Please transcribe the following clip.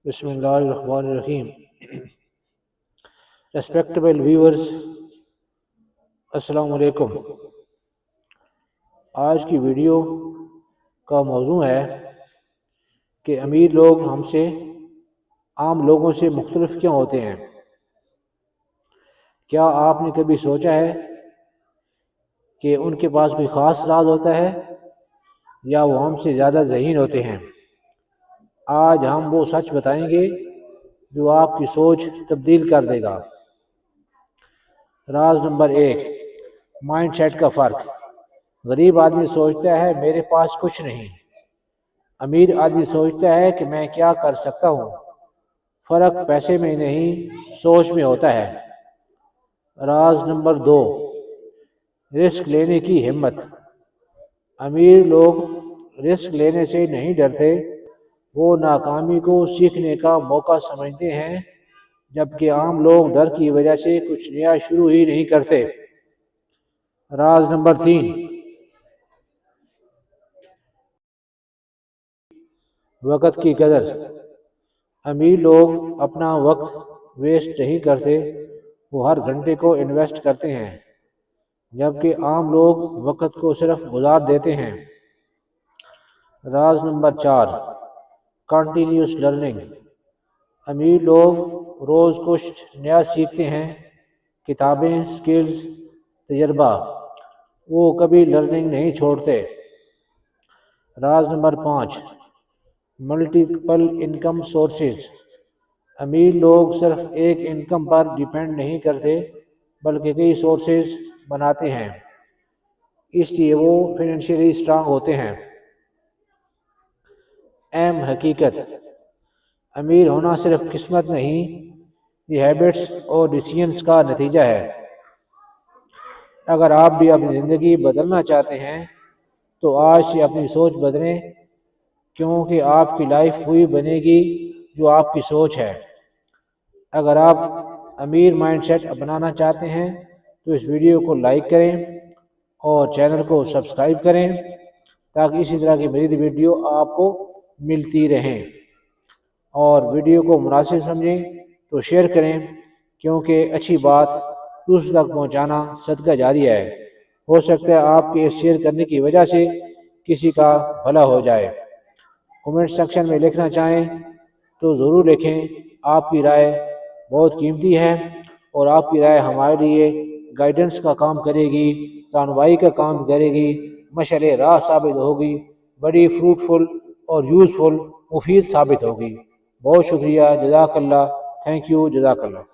بسم اللہ الرحمن الرحیم۔ ریسپیکٹیبل ویورز، السلام علیکم۔ آج کی ویڈیو کا موضوع ہے کہ امیر لوگ ہم سے عام لوگوں سے مختلف کیوں ہوتے ہیں۔ کیا آپ نے کبھی سوچا ہے کہ ان کے پاس کوئی خاص راز ہوتا ہے یا وہ ہم سے زیادہ ذہین ہوتے ہیں؟ آج ہم وہ سچ بتائیں گے جو آپ کی سوچ تبدیل کر دے گا۔ راز نمبر 1، مائنڈ سیٹ کا فرق۔ غریب آدمی سوچتا ہے میرے پاس کچھ نہیں، امیر آدمی سوچتا ہے کہ میں کیا کر سکتا ہوں۔ فرق پیسے میں نہیں، سوچ میں ہوتا ہے۔ راز نمبر 2، رسک لینے کی ہمت۔ امیر لوگ رسک لینے سے نہیں ڈرتے، وہ ناکامی کو سیکھنے کا موقع سمجھتے ہیں، جبکہ عام لوگ ڈر کی وجہ سے کچھ نیا شروع ہی نہیں کرتے۔ راز نمبر 3، وقت کی قدر۔ امیر لوگ اپنا وقت ویسٹ نہیں کرتے، وہ ہر گھنٹے کو انویسٹ کرتے ہیں، جبکہ عام لوگ وقت کو صرف گزار دیتے ہیں۔ راز نمبر 4، کنٹینیوس لرننگ۔ امیر لوگ روز کچھ نیا سیکھتے ہیں، کتابیں، سکلز، تجربہ، وہ کبھی لرننگ نہیں چھوڑتے۔ راز نمبر 5، ملٹیپل انکم سورسز۔ امیر لوگ صرف ایک انکم پر ڈیپینڈ نہیں کرتے بلکہ کئی سورسز بناتے ہیں، اس لیے وہ فائنینشلی اسٹرانگ ہوتے ہیں۔ اہم حقیقت، امیر ہونا صرف قسمت نہیں، یہ ہیبٹس اور ڈیسیژنز کا نتیجہ ہے۔ اگر آپ بھی اپنی زندگی بدلنا چاہتے ہیں تو آج سے اپنی سوچ بدلیں، کیونکہ آپ کی لائف وہی بنے گی جو آپ کی سوچ ہے۔ اگر آپ امیر مائنڈ سیٹ اپنانا چاہتے ہیں تو اس ویڈیو کو لائک کریں اور چینل کو سبسکرائب کریں تاکہ اسی طرح کی مزید ویڈیو آپ کو ملتی رہیں، اور ویڈیو کو مناسب سمجھیں تو شیئر کریں، کیونکہ اچھی بات دوسروں تک پہنچانا صدقہ جاری ہے۔ ہو سکتا ہے آپ کے اس شیئر کرنے کی وجہ سے کسی کا بھلا ہو جائے۔ کمنٹ سیکشن میں لکھنا چاہیں تو ضرور لکھیں، آپ کی رائے بہت قیمتی ہے اور آپ کی رائے ہمارے لیے گائیڈنس کا کام کرے گی، رہنمائی کا کام کرے گی، مشعل راہ ثابت ہوگی، بڑی فروٹفل اور یوزفل، مفید ثابت ہوگی۔ بہت شکریہ، جزاک اللہ، تھینک یو، جزاک اللہ۔